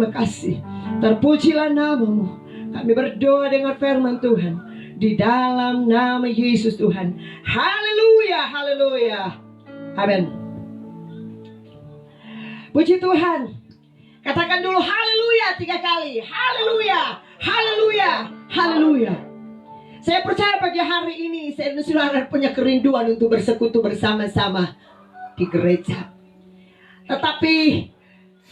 terima kasih. Terpujilah namamu. Kami berdoa dengan firman Tuhan di dalam nama Yesus Tuhan. Haleluya, haleluya. Amin. Puji Tuhan. Katakan dulu haleluya 3 kali. Haleluya, haleluya, haleluya. Saya percaya pagi hari ini saya dan saudara punya kerinduan untuk bersekutu bersama-sama di gereja. Tetapi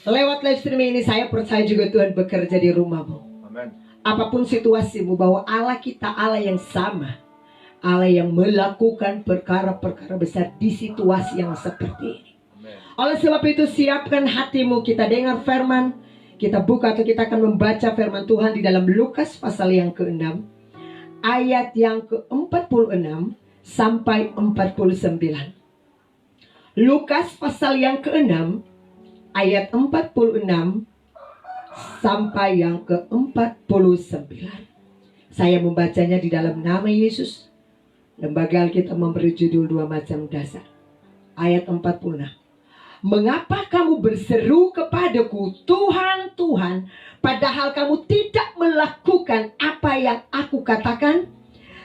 lewat live streaming ini saya percaya juga Tuhan bekerja di rumahmu. Amen. Apapun situasimu, bahwa Allah kita Allah yang sama. Allah yang melakukan perkara-perkara besar di situasi yang seperti ini. Amen. Oleh sebab itu siapkan hatimu, kita dengar firman. Kita buka atau kita akan membaca firman Tuhan di dalam Lukas pasal yang ke-6, ayat yang ke-46 sampai 49. Lukas pasal yang ke-6 ayat 46 sampai yang ke-49. Saya membacanya di dalam nama Yesus. Lembaga Alkitab memberi judul 2 macam dasar. Ayat 46. Mengapa kamu berseru kepadaku, Tuhan, Tuhan, padahal kamu tidak melakukan apa yang aku katakan?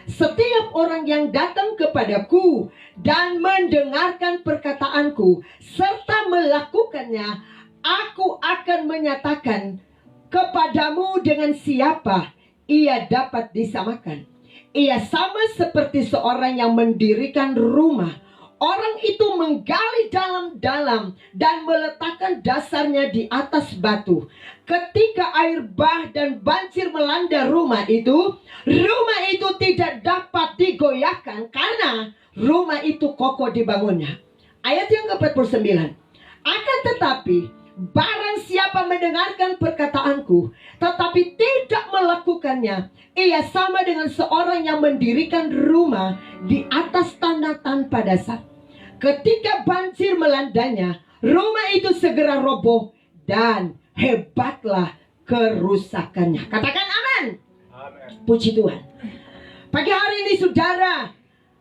Setiap orang yang datang kepadaku dan mendengarkan perkataanku serta melakukannya, aku akan menyatakan kepadamu dengan siapa ia dapat disamakan. Ia sama seperti seorang yang mendirikan rumah. Orang itu menggali dalam-dalam dan meletakkan dasarnya di atas batu. Ketika air bah dan banjir melanda rumah itu tidak dapat digoyahkan karena rumah itu kokoh dibangunnya. Ayat yang ke-49. Akan tetapi, barang siapa mendengarkan perkataanku, tetapi tidak melakukannya, ia sama dengan seorang yang mendirikan rumah di atas tanah tanpa dasar. Ketika banjir melandanya, rumah itu segera roboh dan hebatlah kerusakannya. Katakan amin. Amin. Puji Tuhan. Pagi hari ini saudara,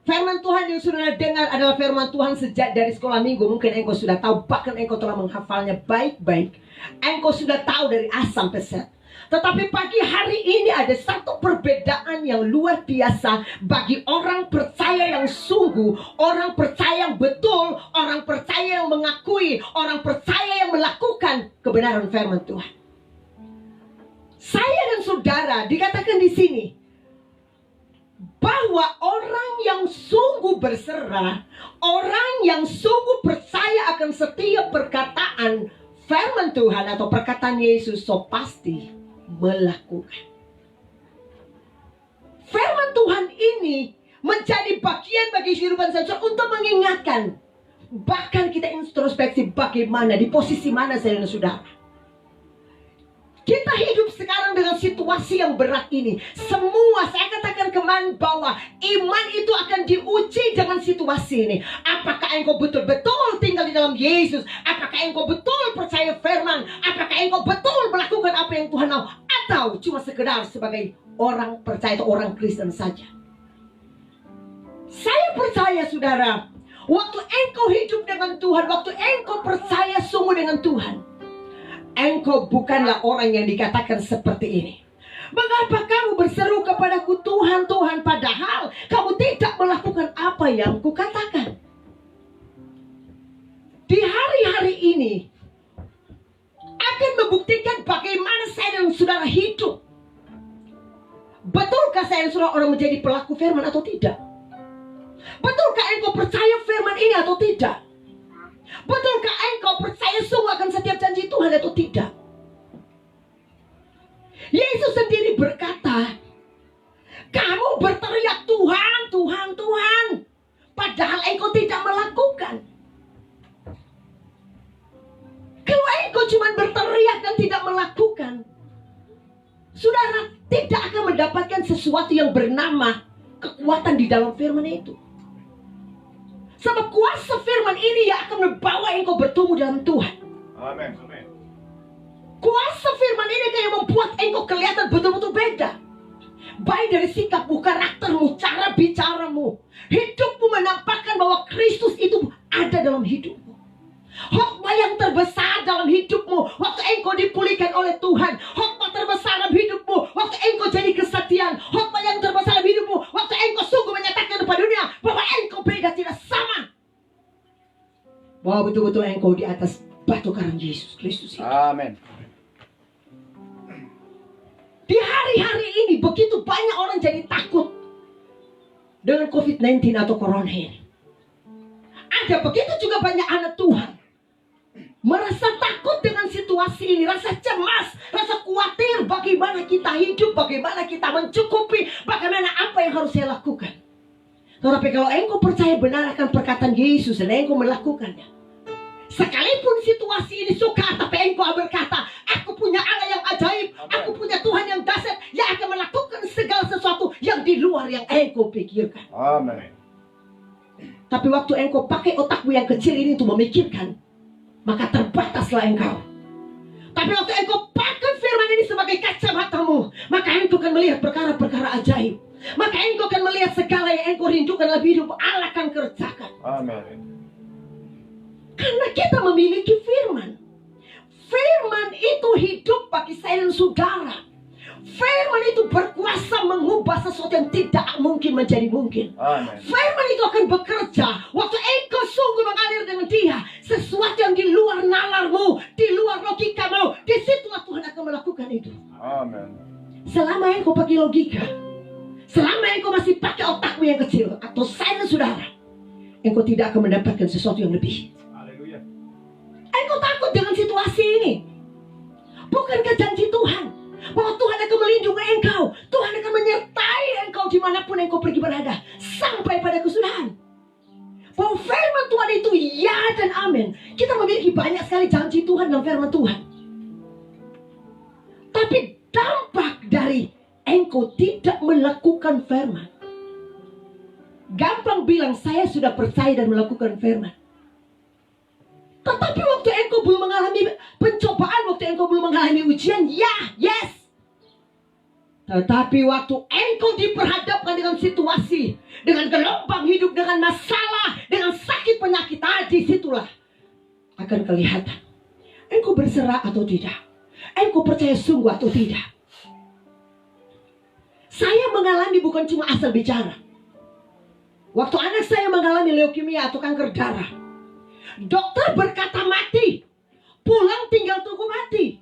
firman Tuhan yang saudara dengar adalah firman Tuhan sejak dari sekolah minggu. Mungkin engkau sudah tahu, bahkan engkau telah menghafalnya baik-baik. Engkau sudah tahu dari A sampai Z. Tetapi pagi hari ini ada satu perbedaan yang luar biasa bagi orang percaya yang sungguh, orang percaya yang betul, orang percaya yang mengakui, orang percaya yang melakukan kebenaran firman Tuhan. Saya dan saudara dikatakan di sini bahwa orang yang sungguh berserah, orang yang sungguh percaya akan setiap perkataan firman Tuhan atau perkataan Yesus, so pasti melakukan. Firman Tuhan ini menjadi bagian bagi kehidupan saya untuk mengingatkan. Bahkan kita introspeksi bagaimana, di posisi mana saya dan saudara. Kita hidup sekarang dengan situasi yang berat ini. Semua, saya katakan kemarin bahwa iman itu akan diuji dengan situasi ini. Apakah engkau betul-betul tinggal di dalam Yesus? Apakah engkau betul percaya firman? Apakah engkau betul melakukan apa yang Tuhan mau? Atau cuma sekedar sebagai orang percaya atau orang Kristen saja? Saya percaya saudara, waktu engkau hidup dengan Tuhan, waktu engkau percaya sungguh dengan Tuhan, engkau bukanlah orang yang dikatakan seperti ini. Mengapa kamu berseru kepadaku, Tuhan, Tuhan, padahal kamu tidak melakukan apa yang kukatakan? Di hari-hari ini akan membuktikan bagaimana saya dan saudara hidup. Betulkah saya dan saudara orang menjadi pelaku firman atau tidak? Betulkah engkau percaya firman ini atau tidak? Betulkah engkau percaya sungguh akan setiap janji Tuhan atau tidak? Yesus sendiri berkata, kamu berteriak Tuhan, Tuhan, Tuhan, padahal engkau tidak melakukan. Kalau engkau cuma berteriak dan tidak melakukan, saudara tidak akan mendapatkan sesuatu yang bernama kekuatan di dalam firman itu. Sebab kuasa firman ini yang akan membawa engkau bertumbuh dalam Tuhan. Amin. Kuasa firman ini yang membuat engkau kelihatan betul-betul beda. Baik dari sikapmu, karaktermu, cara bicaramu. Hidupmu menampakkan bahwa Kristus itu ada dalam hidupmu. Hikmah yang terbesar dalam hidupmu waktu engkau dipulihkan oleh Tuhan. Hikmah terbesar dalam hidupmu waktu engkau jadi kesetiaan. Hikmah yang terbesar dalam hidupmu waktu engkau sungguh menyatakan kepada dunia bahwa engkau beda, tidak sama. Bahwa betul-betul engkau di atas batu karang Yesus Kristus itu. Amin. Di hari-hari ini begitu banyak orang jadi takut dengan COVID-19 atau corona ini. Ada begitu juga banyak anak Tuhan merasa takut dengan situasi ini, rasa cemas, rasa khawatir bagaimana kita hidup, bagaimana kita mencukupi, bagaimana apa yang harus saya lakukan. Tetapi kalau engkau percaya benar akan perkataan Yesus dan engkau melakukannya, sekalipun situasi ini sukar, tapi engkau berkata, aku punya Allah yang ajaib, aku punya Tuhan yang dahsyat yang akan melakukan segala sesuatu yang di luar yang engkau pikirkan. Amin. Tapi waktu engkau pakai otakmu yang kecil ini untuk memikirkan, maka terbataslah engkau. Tapi waktu engkau pakai firman ini sebagai kacamatamu, maka engkau akan melihat perkara-perkara ajaib. Maka engkau akan melihat segala yang engkau rindukan dalam hidup, Allah akan kerjakan. Amin. Karena kita memiliki firman. Firman itu hidup bagi saya dan saudara. Firman itu berkuasa mengubah sesuatu yang tidak mungkin menjadi mungkin. Amin. Firman itu akan bekerja waktu engkau sungguh mengalir dengan dia. Sesuatu yang di luar nalarmu, di luar logikamu, disitulah Tuhan akan melakukan itu. Amin. Selama engkau pakai logika, selama engkau masih pakai otakmu yang kecil, atau saya dan saudara, engkau tidak akan mendapatkan sesuatu yang lebih. Haleluya. Engkau takut dengan situasi ini. Bukankah janji Tuhan bahwa Tuhan akan melindungi engkau, Tuhan akan menyertai engkau dimanapun engkau pergi berada, sampai pada kesudahan. Bahwa firman Tuhan itu ya dan amin. Kita memiliki banyak sekali janji Tuhan dalam firman Tuhan. Tapi dampak dari engkau tidak melakukan firman. Gampang bilang saya sudah percaya dan melakukan firman. Tetapi waktu engkau belum mengalami pencobaan, waktu engkau belum mengalami ujian, yes. Tetapi waktu engkau diperhadapkan dengan situasi, dengan gelombang hidup, dengan masalah, dengan sakit penyakit, disitulah akan kelihatan engkau berserah atau tidak, engkau percaya sungguh atau tidak. Saya mengalami bukan cuma asal bicara. Waktu anak saya mengalami leukemia atau kanker darah, dokter berkata mati, pulang tinggal tunggu mati.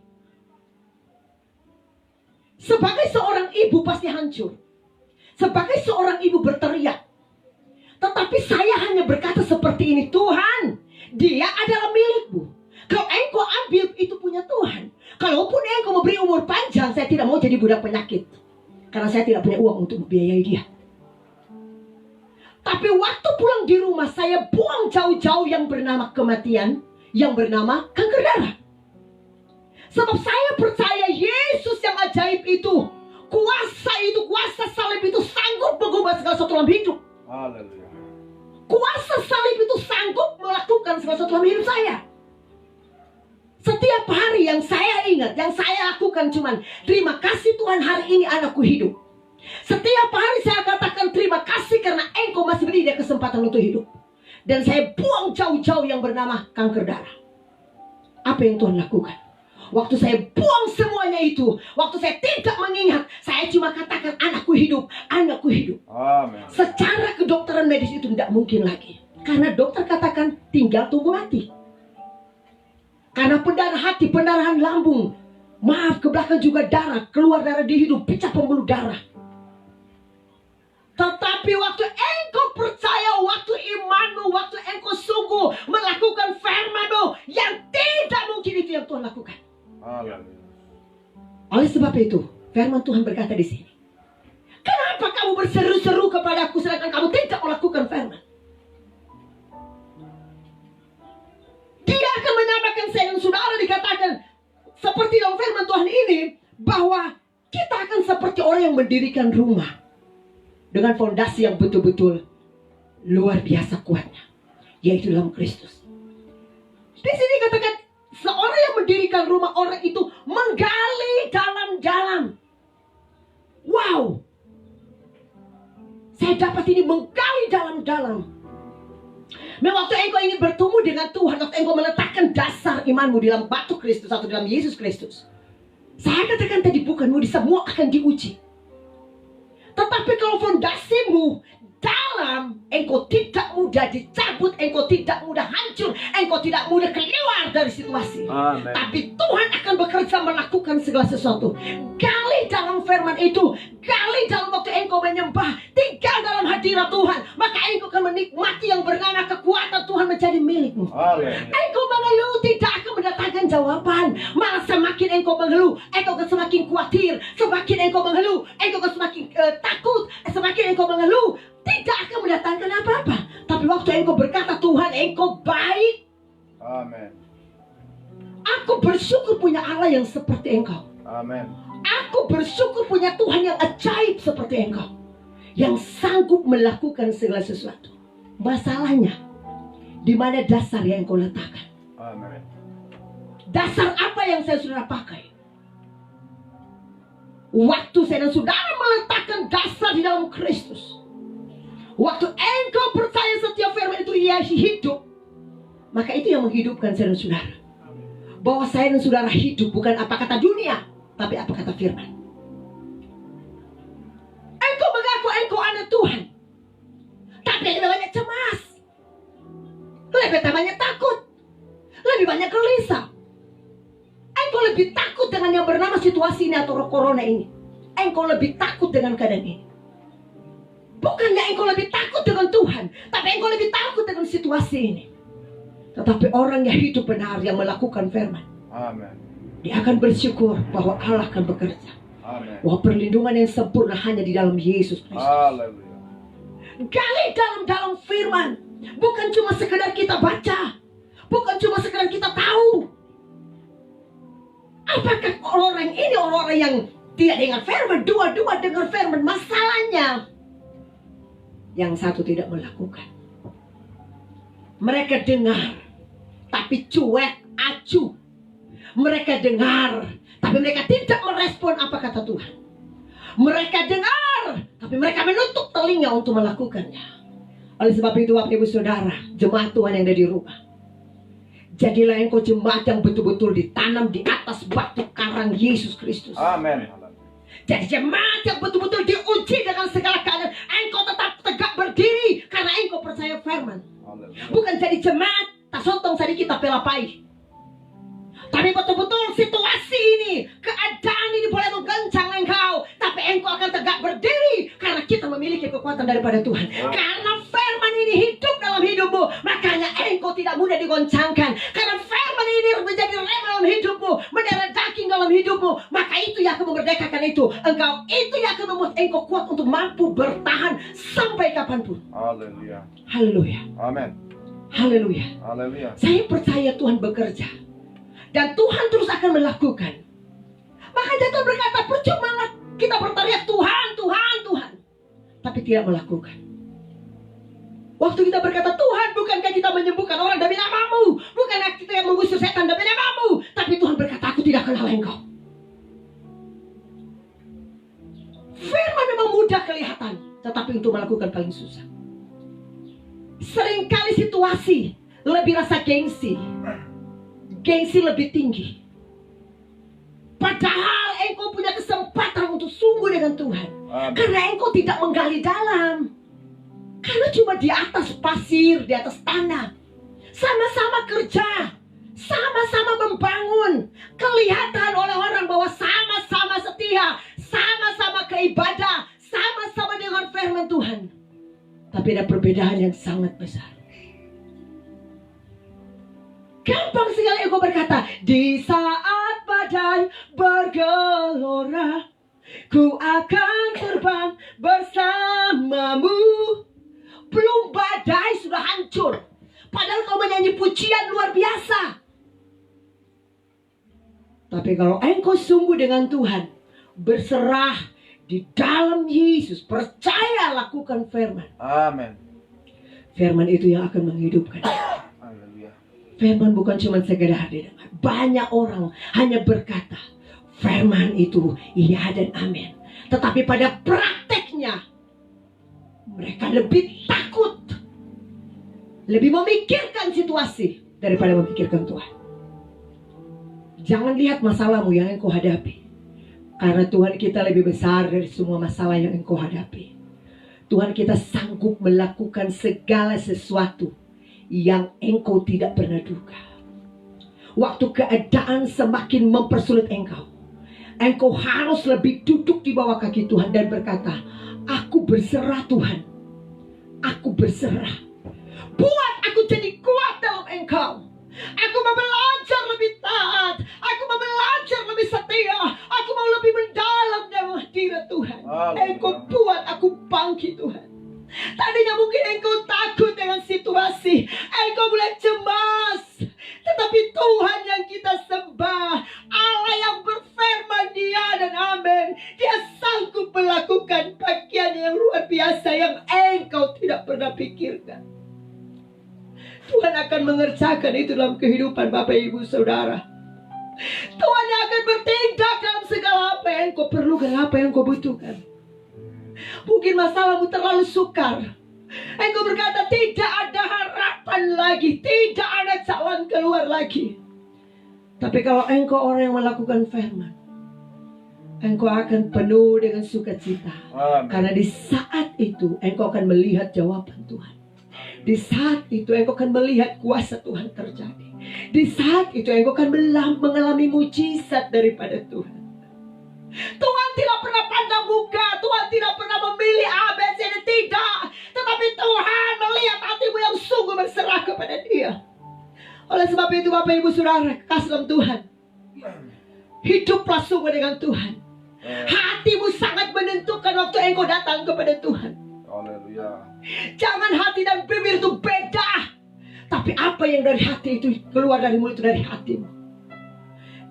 Sebagai seorang ibu pasti hancur. Sebagai seorang ibu berteriak. Tetapi saya hanya berkata seperti ini, Tuhan, dia adalah milikmu. Kalau engkau ambil, itu punya Tuhan. Kalaupun engkau memberi umur panjang, saya tidak mau jadi budak penyakit. Karena saya tidak punya uang untuk membiayai dia. Tapi waktu pulang di rumah, saya buang jauh-jauh yang bernama kematian, yang bernama kanker darah. Sebab saya percaya Yesus yang ajaib itu, kuasa salib itu sanggup mengubah segala sesuatu dalam hidup. Haleluya. Kuasa salib itu sanggup melakukan segala sesuatu dalam hidup saya. Setiap hari yang saya ingat, yang saya lakukan cuman, terima kasih Tuhan hari ini anakku hidup. Setiap hari saya katakan terima kasih karena engkau masih beri dia kesempatan untuk hidup. Dan saya buang jauh-jauh yang bernama kanker darah. Apa yang Tuhan lakukan? Waktu saya buang semuanya itu, waktu saya tidak mengingat, saya cuma katakan anakku hidup, anakku hidup. Amin. Secara kedokteran medis itu tidak mungkin lagi. Karena dokter katakan tinggal tunggu mati. Karena pendarahan hati, pendarahan lambung, maaf ke belakang juga darah, keluar darah di hidung, pecah pembuluh darah. Tetapi waktu engkau percaya, waktu imanmu, waktu engkau sungguh melakukan firman-Mu, yang tidak mungkin itu yang Tuhan lakukan. Haleluya. Oleh sebab itu, firman Tuhan berkata di sini, kenapa kamu berseru-seru kepadaku sedangkan kamu tidak melakukan firman? Dia akan menyamakan saya dan saudara, dikatakan seperti dalam firman Tuhan ini, bahwa kita akan seperti orang yang mendirikan rumah dengan fondasi yang betul-betul luar biasa kuatnya, yaitu dalam Kristus. Di sini katakan seorang yang mendirikan rumah, orang itu menggali dalam-dalam. Wow, saya dapat ini, menggali dalam-dalam. Waktu engkau ingin bertemu dengan Tuhan, waktu engkau meletakkan dasar imanmu di dalam batu Kristus atau dalam Yesus Kristus, saya katakan tadi bukan mudah, semua akan diuji. Tetapi kalau fondasimu dalam, engkau tidak mudah dicabut, engkau tidak mudah hancur, engkau tidak mudah keluar dari situasi. Amen. Tapi Tuhan akan bekerja melakukan segala sesuatu. Gali dalam firman itu, gali dalam waktu engkau menyembah, tinggal dalam hadirat Tuhan, maka engkau akan menikmati yang bernama kekuatan Tuhan menjadi milikmu. Haleluya. Engkau mengeluh tidak akan mendatangkan jawaban. Malah semakin engkau mengeluh, engkau akan semakin khawatir. Semakin engkau mengeluh, engkau akan semakin takut. Semakin engkau mengeluh, tidak akan mendatangkan apa-apa. Tapi waktu engkau berkata, Tuhan engkau baik, Amen. aku bersyukur punya Allah yang seperti engkau. Amen. Aku bersyukur punya Tuhan yang ajaib seperti engkau, yang sanggup melakukan segala sesuatu. Masalahnya, di mana dasar yang engkau letakkan? Amen. Dasar apa yang saya sudah pakai? Waktu saya dan saudara meletakkan dasar di dalam Kristus, waktu engkau percaya setiap firman itu ia hidup, maka itu yang menghidupkan saya dan saudara. Bahwa saya dan saudara hidup bukan apa kata dunia, tapi apa kata firman. Engkau mengaku engkau anak Tuhan, tapi lebih banyak cemas, lebih banyak takut, lebih banyak gelisah. Engkau lebih takut dengan yang bernama situasi ini atau corona ini. Engkau lebih takut dengan keadaan ini. Bukannya engkau lebih takut dengan Tuhan, tapi engkau lebih takut dengan situasi ini. Tetapi orang yang hidup benar, yang melakukan firman, Amen. dia akan bersyukur bahwa Allah akan bekerja. Amen. Bahwa perlindungan yang sempurna hanya di dalam Yesus Kristus. Haleluya. Gali dalam firman. Bukan cuma sekedar kita baca, bukan cuma sekedar kita tahu. Apakah orang ini orang yang tidak dengar firman? Dua-dua dengar firman. Masalahnya, yang satu tidak melakukan. Mereka dengar, tapi cuek, acuh. Mereka dengar, tapi mereka tidak merespon apa kata Tuhan. Mereka dengar, tapi mereka menutup telinga untuk melakukannya. Oleh sebab itu, Bapak Ibu Saudara, jemaat Tuhan yang ada di rumah, jadilah engkau jemaat yang betul-betul ditanam di atas batu karang Yesus Kristus. Amen. Jadi jemaat yang betul-betul diuji dengan segala keadaan, engkau tetap tegak berdiri karena engkau percaya firman. Haleluya. Bukan jadi jemaat tak sotong tadi kita pelapai, tapi betul-betul situasi ini, keadaan ini boleh menggencang engkau, tapi engkau akan tegak berdiri karena kita memiliki kekuatan daripada Tuhan. Karena firman ini hidup dalam hidupmu, makanya engkau tidak mudah digoncangkan. Karena firman ini menjadi rem dalam hidupmu, mendarah daging dalam hidupmu, maka itu yang akan memerdekakan itu. Engkau itu yang akan membuat engkau kuat untuk mampu bertahan sampai kapanpun. Haleluya. Haleluya. Amen. Haleluya. Haleluya. Saya percaya Tuhan bekerja, dan Tuhan terus akan melakukan. Makanya Tuhan berkata, percuma kita berteriak Tuhan, Tuhan, Tuhan, tapi tidak melakukan. Waktu kita berkata Tuhan, bukankah kita menyembuhkan orang demi namamu? Bukankah kita yang mengusir setan demi namamu? Tapi Tuhan berkata, aku tidak kenal engkau. Firman memang mudah kelihatan, tetapi untuk melakukan paling susah. Seringkali situasi lebih rasa gengsi lebih tinggi. Padahal engkau punya kesempatan untuk sungguh dengan Tuhan. Amen. Karena engkau tidak menggali dalam. Karena cuma di atas pasir, di atas tanah. Sama-sama kerja, sama-sama membangun. Kelihatan oleh orang bahwa sama-sama setia, sama-sama keibadah, sama-sama dengan firman Tuhan. Tapi ada perbedaan yang sangat besar. Gampang sekali engkau berkata, di saat badai bergelora, ku akan terbang bersamamu. Belum badai sudah hancur, padahal kau menyanyi pujian luar biasa. Tapi kalau engkau sungguh dengan Tuhan, berserah di dalam Yesus, percaya, lakukan firman. Amen. Firman itu yang akan menghidupkan. Haleluya. Firman bukan cuma sekedar didengar. Banyak orang hanya berkata firman itu iya dan amin, tetapi pada prakteknya mereka lebih takut, Lebih memikirkan situasi daripada memikirkan Tuhan. Jangan lihat masalahmu yang engkau hadapi. Karena Tuhan kita lebih besar dari semua masalah yang engkau hadapi. Tuhan kita sanggup melakukan segala sesuatu yang engkau tidak pernah duga. Waktu keadaan semakin mempersulit engkau, engkau harus lebih duduk di bawah kaki Tuhan dan berkata, aku berserah Tuhan. Aku berserah. Buat aku jadi kuat dalam engkau. Aku mau belajar lebih taat. Aku mau belajar lebih setia. Aku mau lebih mendalam dalam hadirat Tuhan. Engkau buat aku bangkit Tuhan. Tadinya mungkin engkau takut dengan situasi. Engkau mulai cemas. Tetapi Tuhan yang kita sembah, Allah yang berfirman dia dan amin. Dia sanggup melakukan bagian yang luar biasa yang engkau tidak pernah pikirkan. Tuhan akan mengerjakan itu dalam kehidupan Bapak Ibu Saudara. Tuhan yang akan bertindak dalam segala apa yang kau perlukan, apa yang kau butuhkan. Mungkin masalahmu terlalu sukar. Engkau berkata tidak ada harapan lagi, tidak ada jalan keluar lagi. Tapi kalau engkau orang yang melakukan firman, engkau akan penuh dengan sukacita. Karena di saat itu engkau akan melihat jawaban Tuhan. Di saat itu engkau akan melihat kuasa Tuhan terjadi. Di saat itu engkau akan mengalami mujizat daripada Tuhan. Tuhan tidak pernah pandang muka. Tuhan tidak pernah memilih A, B, C, D, tidak. Tetapi Tuhan melihat hatimu yang sungguh berserah kepada Dia. Oleh sebab itu Bapak Ibu Saudara kasih dalam Tuhan, hiduplah sungguh dengan Tuhan. Hatimu sangat menentukan waktu engkau datang kepada Tuhan. Haleluya. Jangan hati dan bibir itu beda. Tapi apa yang dari hati itu keluar dari mulut itu dari hatimu.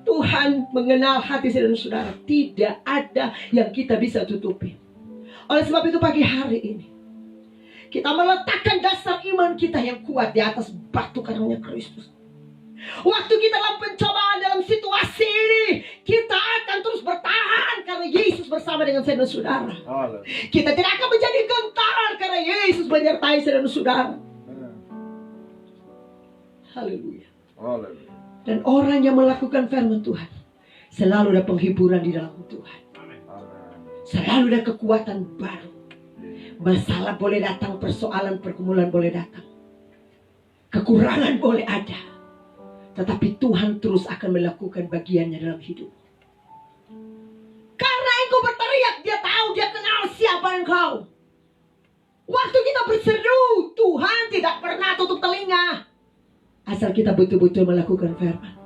Tuhan mengenal hati saudara. Tidak ada yang kita bisa tutupi. Oleh sebab itu pagi hari ini kita meletakkan dasar iman kita yang kuat di atas batu karangnya Kristus. Waktu kita dalam pencobaan dalam situasi ini, kita akan terus bertahan karena Yesus bersama dengan saya dan saudara. Kita tidak akan menjadi gentar karena Yesus menyertai saya dan saudara. Haleluya. Dan orang yang melakukan firman Tuhan, selalu ada penghiburan di dalam Tuhan. Selalu ada kekuatan baru. Masalah boleh datang, persoalan pergumulan boleh datang, kekurangan boleh ada. Tetapi Tuhan terus akan melakukan bagiannya dalam hidup. Karena engkau berteriak, Dia tahu, Dia kenal siapa engkau. Waktu kita berseru, Tuhan tidak pernah tutup telinga. Asal kita betul-betul melakukan firman.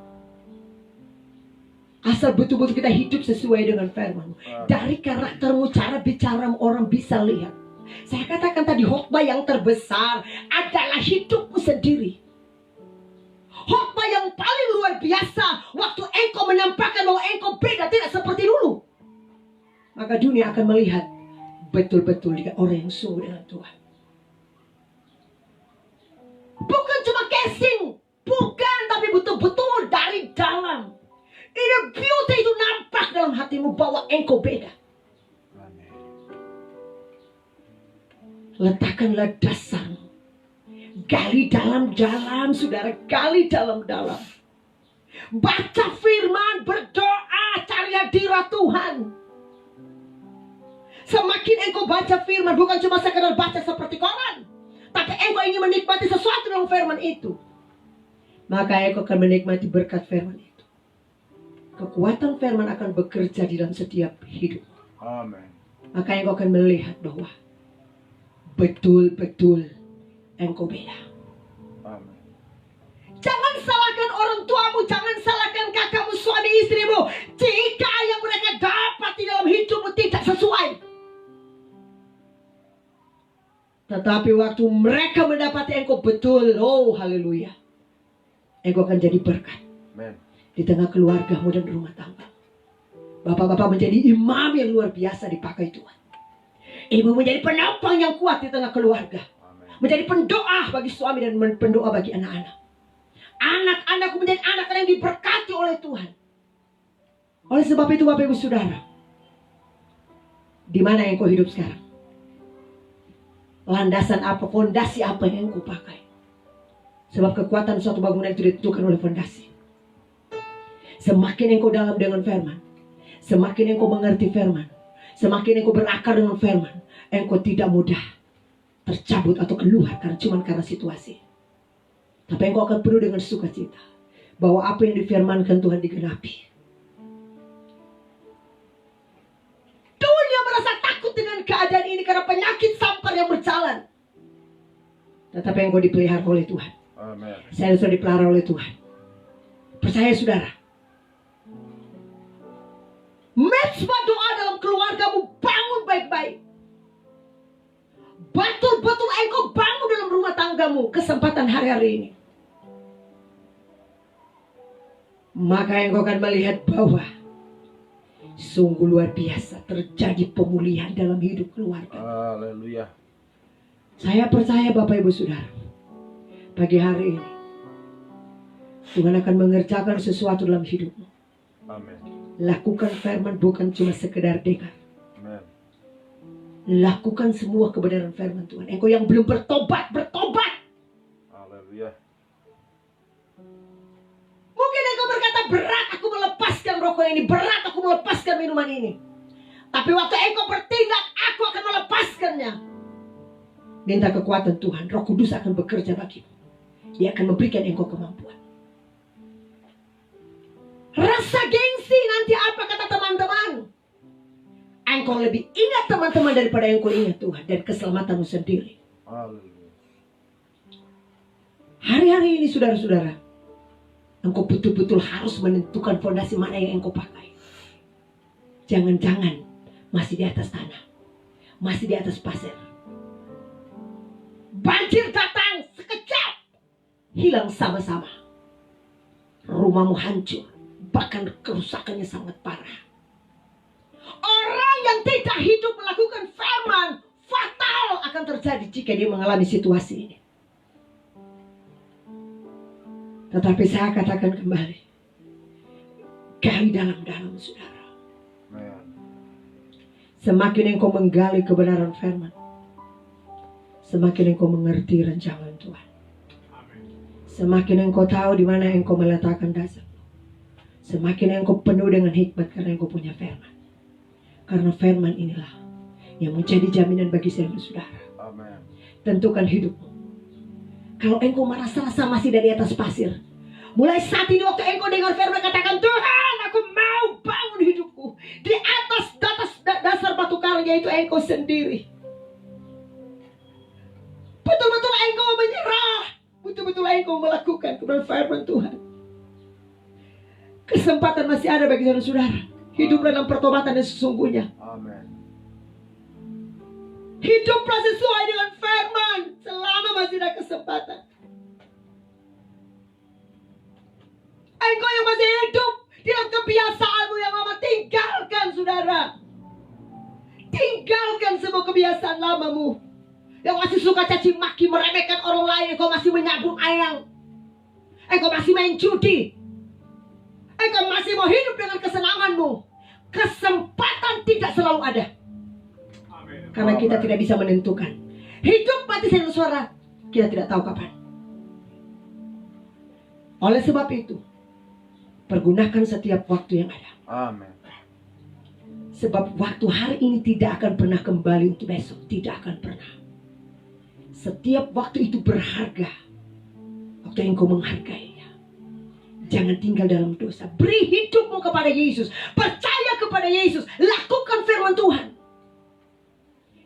Asal betul-betul kita hidup sesuai dengan firman. Dari karaktermu, cara bicaramu, orang bisa lihat. Saya katakan tadi, khotbah yang terbesar adalah hidupmu sendiri. Khotbah yang paling luar biasa waktu engkau menampakkan bahwa engkau beda, tidak seperti dulu. Maka dunia akan melihat betul-betul dia orang yang sungguh dengan Tuhan. Bukan cuma casing, bukan, tapi betul-betul dari dalam. Inner beauty itu nampak dalam hatimu bahwa engkau beda. Letakkanlah dasarmu. Gali dalam-dalam, saudara, gali dalam-dalam. Baca firman, berdoa, cari hadirat Tuhan. Semakin engkau baca firman, bukan cuma sekadar baca seperti koran, tapi engkau ingin menikmati sesuatu dalam firman itu, maka engkau akan menikmati berkat firman itu. Kekuatan firman akan bekerja di dalam setiap hidup. Amin. Maka engkau akan melihat bahwa betul-betul engkau beda. Amin. Jangan salahkan orang tuamu, jangan salahkan kakakmu, suami istrimu, jika yang mereka dapat di dalam hidupmu tidak sesuai. Tetapi waktu mereka mendapati engkau betul, oh haleluya, engkau akan jadi berkat. Amin. Di tengah keluargamu dan rumah tangga. Bapak-bapak menjadi imam yang luar biasa dipakai Tuhan. Ibu menjadi penopang yang kuat di tengah keluarga. Menjadi pendoa bagi suami dan pendoa bagi anak-anak. Anak-anakku menjadi anak yang diberkati oleh Tuhan. Oleh sebab itu Bapak Ibu Saudara, di mana yang kau hidup sekarang? Landasan apa, fondasi apa yang kau pakai? Sebab kekuatan suatu bangunan itu ditentukan oleh fondasi. Semakin engkau dalam dengan firman, semakin engkau mengerti firman, semakin engkau berakar dengan firman, engkau tidak mudah tercabut atau keluar karena situasi. Tapi engkau akan penuh dengan sukacita bahwa apa yang difirmankan Tuhan digenapi. Dunia merasa takut dengan keadaan ini karena penyakit sampar yang berjalan. Tetapi engkau dipelihara oleh Tuhan. Amen. Saya sudah dipelihara oleh Tuhan. Percaya saudara. Mezbah doa dalam keluargamu bangun baik-baik. Betul-betul engkau bangun dalam rumah tanggamu kesempatan hari-hari ini. Maka engkau akan melihat bahwa sungguh luar biasa terjadi pemulihan dalam hidup keluarga. Haleluya. Saya percaya Bapak Ibu Saudara, pagi hari ini Tuhan akan mengerjakan sesuatu dalam hidupmu. Amin. Lakukan firman bukan cuma sekedar dengar. Amin. Lakukan semua kebenaran firman Tuhan. Engkau yang belum bertobat, bertobat. Haleluya. Mungkin engkau berkata, berat aku melepaskan rokok ini, berat aku melepaskan minuman ini. Tapi waktu engkau bertindak, aku akan melepaskannya. Minta kekuatan Tuhan, Roh Kudus akan bekerja bagimu. Dia akan memberikan engkau kemampuan. Rasa gengsi nanti apa kata teman-teman? Engkau lebih ingat teman-teman daripada engkau ingat Tuhan dan keselamatanmu sendiri. Haleluya. Hari-hari ini saudara-saudara, engkau betul-betul harus menentukan fondasi mana yang engkau pakai. Jangan-jangan masih di atas tanah, masih di atas pasir. Banjir datang sekejap, hilang sama-sama. Rumahmu hancur, bahkan kerusakannya sangat parah. Orang yang tidak hidup melakukan firman, fatal akan terjadi jika dia mengalami situasi ini. Tetapi saya katakan kembali, gali dalam-dalam saudara. Amen. Semakin engkau menggali kebenaran firman, semakin engkau mengerti rancangan Tuhan. Semakin engkau tahu di mana engkau meletakkan dasar. Semakin engkau penuh dengan hikmat karena engkau punya firman. Karena firman inilah yang menjadi jaminan bagi saudara. Amen. Tentukan hidupmu. Kalau engkau merasa-rasa masih dari atas pasir, mulai saat ini waktu engkau dengar firman katakan, Tuhan aku mau bangun hidupku di atas dasar batu karang, yaitu engkau sendiri. Betul-betul engkau menyerah, betul-betul engkau melakukan kebenaran firman Tuhan. Kesempatan masih ada bagi saudara. Hidup dalam pertobatan yang sesungguhnya. Amen. Hiduplah sesuai dengan firman selama masih ada kesempatan. Engkau yang masih hidup dalam kebiasaanmu yang lama, tinggalkan saudara. Tinggalkan semua kebiasaan lamamu. Yang masih suka caci maki, meremehkan orang lain. Engkau masih menyabung ayam. Engkau masih main judi. Engkau masih mau hidup dengan kesenanganmu. Kesempatan tidak selalu ada. Karena kita tidak bisa menentukan. Hidup mati dengan suara, kita tidak tahu kapan. Oleh sebab itu, pergunakan setiap waktu yang ada. Amen. Sebab waktu hari ini tidak akan pernah kembali untuk besok. Tidak akan pernah. Setiap waktu itu berharga. Waktu yang kau menghargainya. Jangan tinggal dalam dosa. Beri hidupmu kepada Yesus. Percaya kepada Yesus. Lakukan firman Tuhan.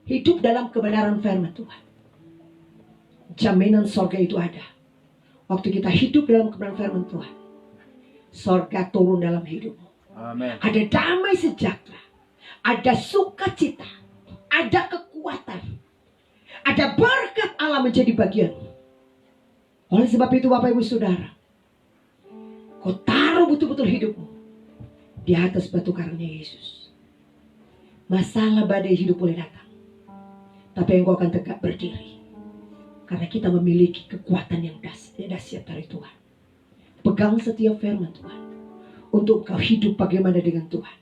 Hidup dalam kebenaran firman Tuhan. Jaminan sorga itu ada. Waktu kita hidup dalam kebenaran firman Tuhan, sorga turun dalam hidupmu. Amen. Ada damai sejahtera. Ada sukacita. Ada kekuatan. Ada berkat Allah menjadi bagianmu. Oleh sebab itu Bapak Ibu Saudara, kau taruh betul-betul hidupmu di atas batu karangnya Yesus. Masalah badai hidup boleh datang, tapi engkau akan tegak berdiri. Karena kita memiliki kekuatan yang dahsyat dari Tuhan. Pegang setiap firman Tuhan. Untuk kau hidup bagaimana dengan Tuhan.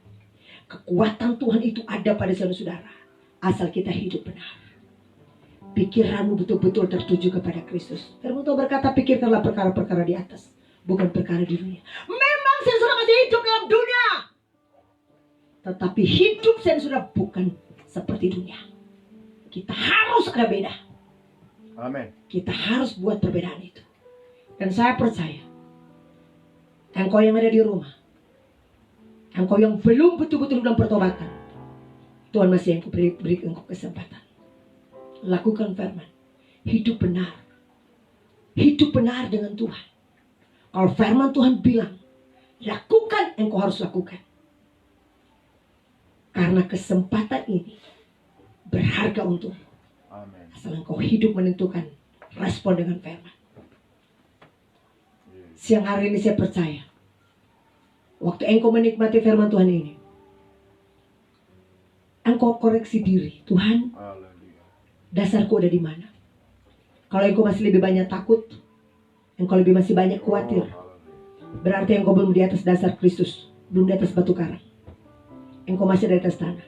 Kekuatan Tuhan itu ada pada saudara-saudara. Asal kita hidup benar. pikiranmu betul-betul tertuju kepada Kristus. Firman Tuhan berkata, pikirkanlah perkara-perkara di atas, bukan perkara di dunia. Memang saya sudah masih hidup dalam dunia, tetapi hidup saya sudah bukan seperti dunia. Kita harus ada beda. Amin. Kita harus buat perbedaan itu. Dan saya percaya, engkau yang ada di rumah, engkau yang belum betul-betul dalam pertobatan, Tuhan masih engkau beri engkau kesempatan. Lakukan firman. Hidup benar. Hidup benar dengan Tuhan. Kalau firman Tuhan bilang, lakukan, engkau harus lakukan. Karena kesempatan ini berharga untukmu. Amin. Asal engkau hidup menentukan respon dengan firman. Siang hari ini saya percaya, waktu engkau menikmati firman Tuhan ini, engkau koreksi diri. Tuhan, Haleluya. dasarku ada di mana? Kalau engkau masih lebih banyak takut, engkau lebih masih banyak khawatir, berarti engkau belum di atas dasar Kristus, belum di atas batu karang. Engkau masih di atas tanah.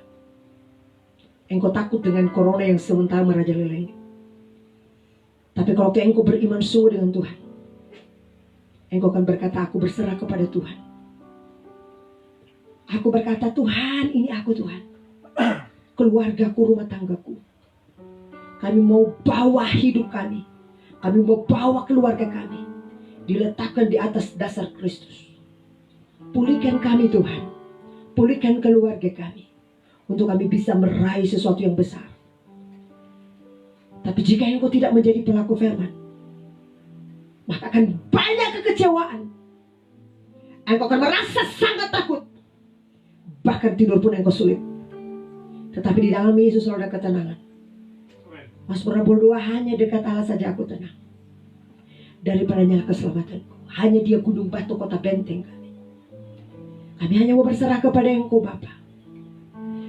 Engkau takut dengan corona yang sementara merajalela ini. Tapi kalau engkau beriman sungguh dengan Tuhan, engkau akan berkata, aku berserah kepada Tuhan. Aku berkata, Tuhan, ini aku Tuhan. Keluargaku, rumah tanggaku. Kami mau bawa hidup kami. Kami mau bawa keluarga kami. Diletakkan di atas dasar Kristus. Pulihkan kami Tuhan. Pulihkan keluarga kami. Untuk kami bisa meraih sesuatu yang besar. Tapi jika engkau tidak menjadi pelaku firman, maka akan banyak kekecewaan. Engkau akan merasa sangat takut. Bahkan tidur pun engkau sulit. Tetapi di dalam Yesus selalu ada ketenangan. Mazmur 62, hanya dekat Allah saja aku tenang. Daripada nyala keselamatanku. Hanya dia gunung batu kota benteng kami. Kami hanya mau berserah kepada engkau Bapa.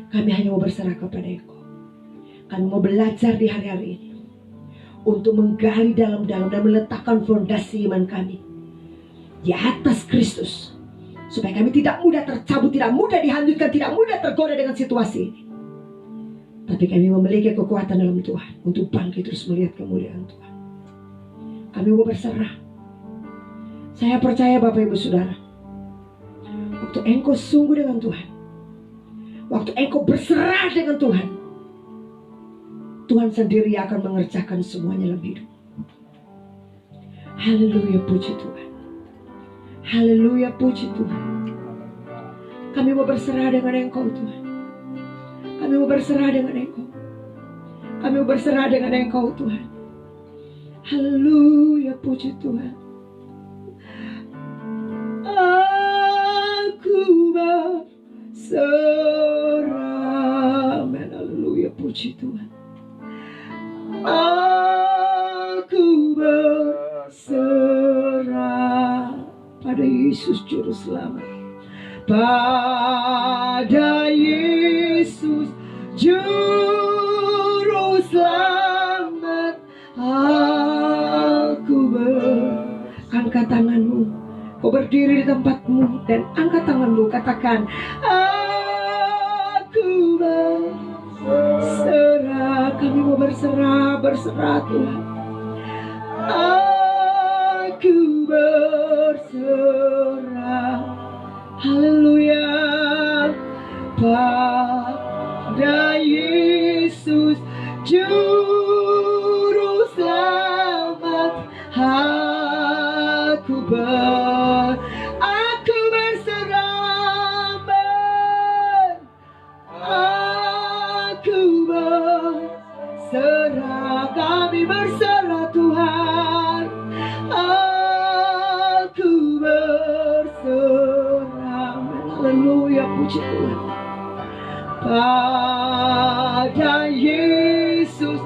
Kami hanya mau berserah kepada engkau. Kami mau belajar di hari-hari ini. Untuk menggali dalam-dalam dan meletakkan fondasi iman kami di atas Kristus, supaya kami tidak mudah tercabut, tidak mudah dihanyutkan, tidak mudah tergoda dengan situasi ini. Tapi kami memiliki kekuatan dalam Tuhan untuk bangkit terus melihat kemuliaan Tuhan. Kami mau berserah. Saya percaya Bapak Ibu Saudara, waktu engkau sungguh dengan Tuhan, waktu engkau berserah dengan Tuhan, Tuhan sendiri akan mengerjakan semuanya dalam hidup. Haleluya, puji Tuhan. Haleluya, puji Tuhan. Kami mau berserah dengan engkau Tuhan. Kami mau berserah dengan engkau. Kami mau berserah dengan engkau Tuhan. Haleluya, puji Tuhan. Aku berserah. Haleluya, puji Tuhan. Aku berserah pada Yesus Juru Selamat. Pada Yesus Juru Selamat. Aku angkat tanganmu. Kau berdiri di tempatmu dan angkat tanganmu. Katakan, aku berserah. Kami mau berserah, berserah Tuhan. Aku berserah. Haleluya. Pada Yesus Juru Selamat. Aku berserah. Aku berserah. Kami berserah Tuhan. Aku berserah. Haleluya, puji Tuhan. Pada Yesus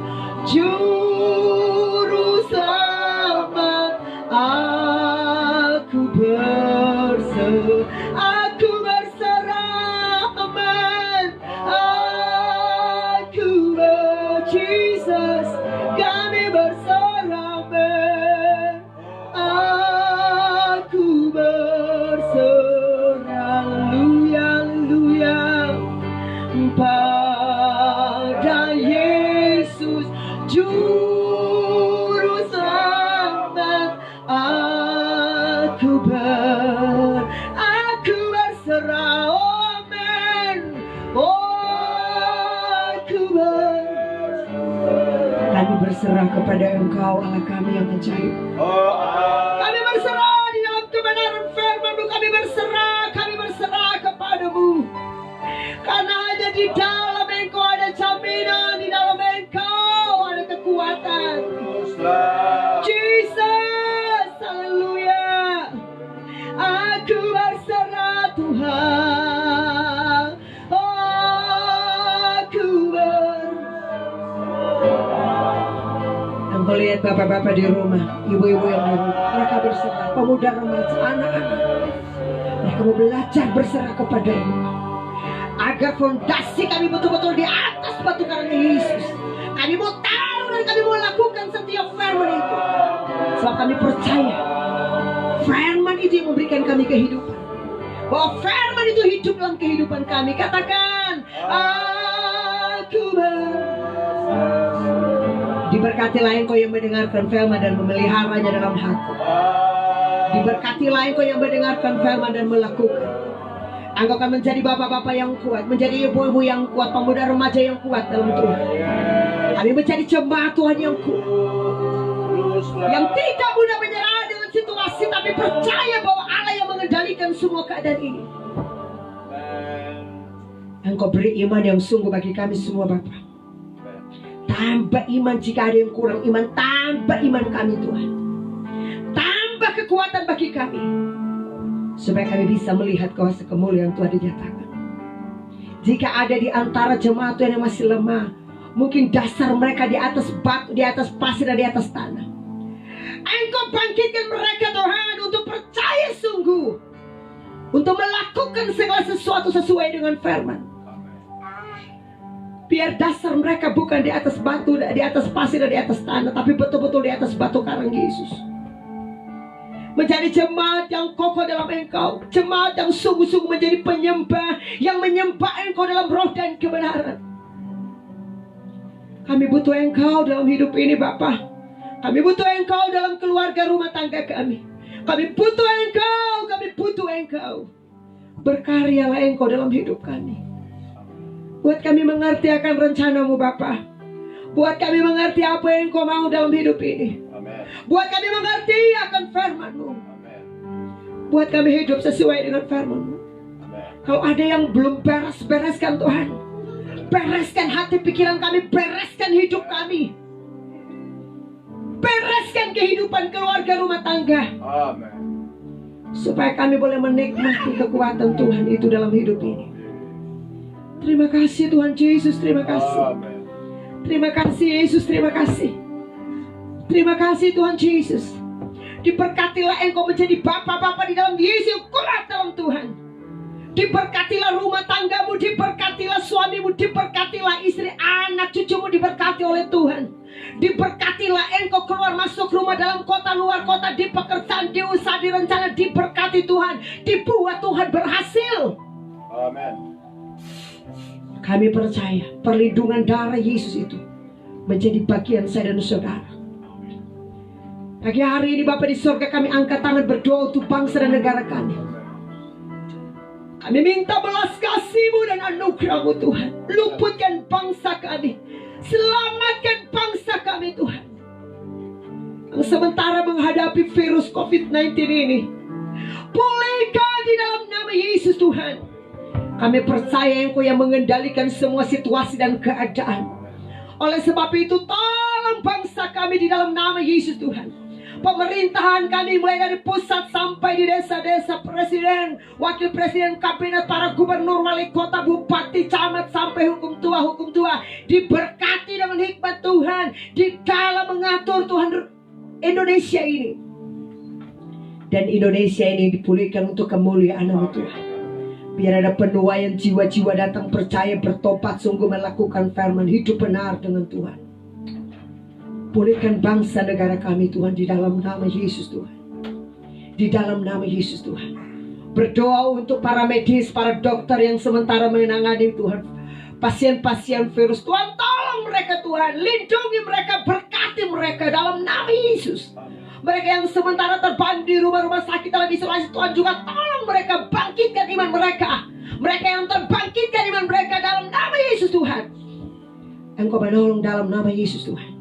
Juru Selamat. Aku berserah. Aku berserah. Amen. Aku Jesus. Kami berserah. Amen. Aku berserah. Haleluya, haleluya. Pada Yesus Juru berserah kepada Engkau Allah kami yang ajaib. Kami berserah di dalam kebenaran firman-Mu. Kami berserah kepadamu. Karena hanya di dalam Engkau ada jaminan, di dalam Engkau ada kekuatan. Jesus, haleluya. Aku berserah Tuhan. Aku Engkau lihat bapak-bapak di rumah, ibu-ibu yang di rumah, mereka berserah, pemuda remaja, anak-anak. Mereka mau belajar berserah kepada-Mu. Agar fondasi kami betul-betul di atas batu karang Yesus. Kami mau tahu dan kami mau lakukan setiap firman itu. Sebab kami percaya firman itu yang memberikan kami kehidupan. Bahwa firman itu hidup dalam kehidupan kami. Katakan, aku diberkatilah Engkau yang mendengarkan firman dan memeliharanya dalam hati. Diberkatilah Engkau yang mendengarkan firman dan melakukan. Engkau akan menjadi bapak-bapak yang kuat, menjadi ibu-ibu yang kuat, pemuda remaja yang kuat dalam Tuhan. Kami menjadi jemaat Tuhan yang kuat, yang tidak mudah menyerah dengan situasi, tapi percaya bahwa Allah yang mengendalikan semua keadaan ini. Engkau beri iman yang sungguh bagi kami semua Bapa. Tambah iman jika ada yang kurang iman, tambah iman kami Tuhan. Tambah kekuatan bagi kami, supaya kami bisa melihat kuasa kemuliaan Tuhan dinyatakan. Jika ada di antara jemaat Tuhan yang masih lemah, mungkin dasar mereka di atas batu, di atas pasir dan di atas tanah, Engkau bangkitkan mereka Tuhan untuk percaya sungguh, untuk melakukan segala sesuatu sesuai dengan firman. Biar dasar mereka bukan di atas batu, di atas pasir dan di atas tanah, tapi betul-betul di atas batu karang Yesus. Menjadi jemaat yang kokoh dalam Engkau, jemaat yang sungguh-sungguh menjadi penyembah, yang menyembah Engkau dalam roh dan kebenaran. Kami butuh Engkau dalam hidup ini Bapa. Kami butuh Engkau dalam keluarga rumah tangga kami. Kami butuh Engkau, kami butuh Engkau. Berkaryalah Engkau dalam hidup kami. Buat kami mengerti akan rencana-Mu Bapa. Buat kami mengerti apa yang Engkau mau dalam hidup ini. Buat kami mengerti akan firman-Mu. Buat kami hidup sesuai dengan firman-Mu. Kalau ada yang belum bereskan Tuhan, bereskan hati pikiran kami, bereskan hidup kami, bereskan kehidupan keluarga rumah tangga. Supaya kami boleh menikmati kekuatan Tuhan itu dalam hidup ini. Terima kasih Tuhan Yesus, terima kasih. Terima kasih Yesus, terima kasih. Terima kasih Tuhan Yesus. Diberkatilah Engkau menjadi bapak-bapak di dalam Yesus yang kuat dalam Tuhan. Diberkatilah rumah tanggamu, diberkatilah suamimu, diberkatilah istri, anak cucumu diberkati oleh Tuhan. Diberkatilah Engkau keluar masuk rumah, dalam kota, luar kota, di pekerjaan, di usaha, di rencana, diberkati Tuhan. Dibuat Tuhan berhasil. Amin. Kami percaya perlindungan darah Yesus itu menjadi bagian saya dan saudara. Pagi hari ini Bapa di surga, kami angkat tangan berdoa untuk bangsa dan negara kami. Kami minta belas kasih-Mu dan anugerah-Mu Tuhan. Luputkan bangsa kami, selamatkan bangsa kami Tuhan, yang sementara menghadapi virus COVID-19 ini. Pulihkan di dalam nama Yesus Tuhan. Kami percaya Engkau yang mengendalikan semua situasi dan keadaan. Oleh sebab itu tolong bangsa kami di dalam nama Yesus Tuhan. Pemerintahan kami mulai dari pusat sampai di desa-desa, presiden, wakil presiden, kabinet, para gubernur, wali kota, bupati, camat, sampai hukum tua diberkati dengan hikmat Tuhan di dalam mengatur Tuhan Indonesia ini. Dan Indonesia ini dipulihkan untuk kemuliaan-Mu Tuhan. Biar ada penuaian jiwa-jiwa datang percaya, bertobat, sungguh melakukan firman, hidup benar dengan Tuhan. Pulihkan bangsa negara kami Tuhan di dalam nama Yesus Tuhan. Di dalam nama Yesus Tuhan. Berdoa untuk para medis, para dokter yang sementara menangani Tuhan pasien-pasien virus. Tuhan tolong mereka Tuhan, lindungi mereka, berkati mereka dalam nama Yesus. Mereka yang sementara terpandang di rumah-rumah sakit dalam isolasi, Tuhan juga tolong mereka, bangkitkan iman mereka. Mereka yang terbangkitkan iman mereka dalam nama Yesus Tuhan. Engkau menolong dalam nama Yesus Tuhan.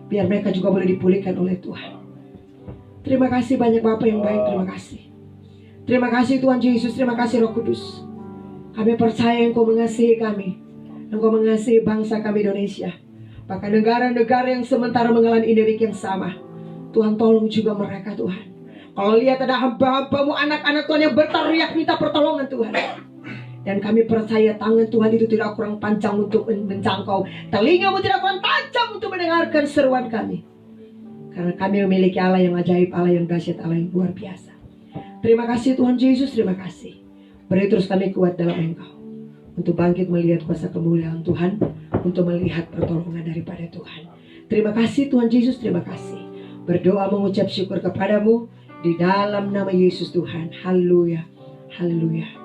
Biar mereka juga boleh dipulihkan oleh Tuhan. Terima kasih banyak Bapak yang baik, terima kasih. Terima kasih Tuhan Yesus, terima kasih Roh Kudus. Kami percaya Engkau mengasihi kami. Engkau mengasihi bangsa kami Indonesia. Bahkan negara-negara yang sementara mengalami endemik yang sama. Tuhan tolong juga mereka Tuhan. Kalau lihat ada hamba-hambamu, anak-anak Tuhan yang berteriak minta pertolongan Tuhan. Dan kami percaya tangan Tuhan itu tidak kurang panjang untuk menjangkau. Telingamu tidak kurang tajam untuk mendengarkan seruan kami. Karena kami memiliki Allah yang ajaib, Allah yang dahsyat, Allah yang luar biasa. Terima kasih Tuhan Yesus, terima kasih. Beri terus kami kuat dalam Engkau. Untuk bangkit melihat kuasa kemuliaan Tuhan. Untuk melihat pertolongan daripada Tuhan. Terima kasih Tuhan Yesus, terima kasih. Berdoa mengucap syukur kepadamu. Di dalam nama Yesus Tuhan. Haleluya. Haleluya.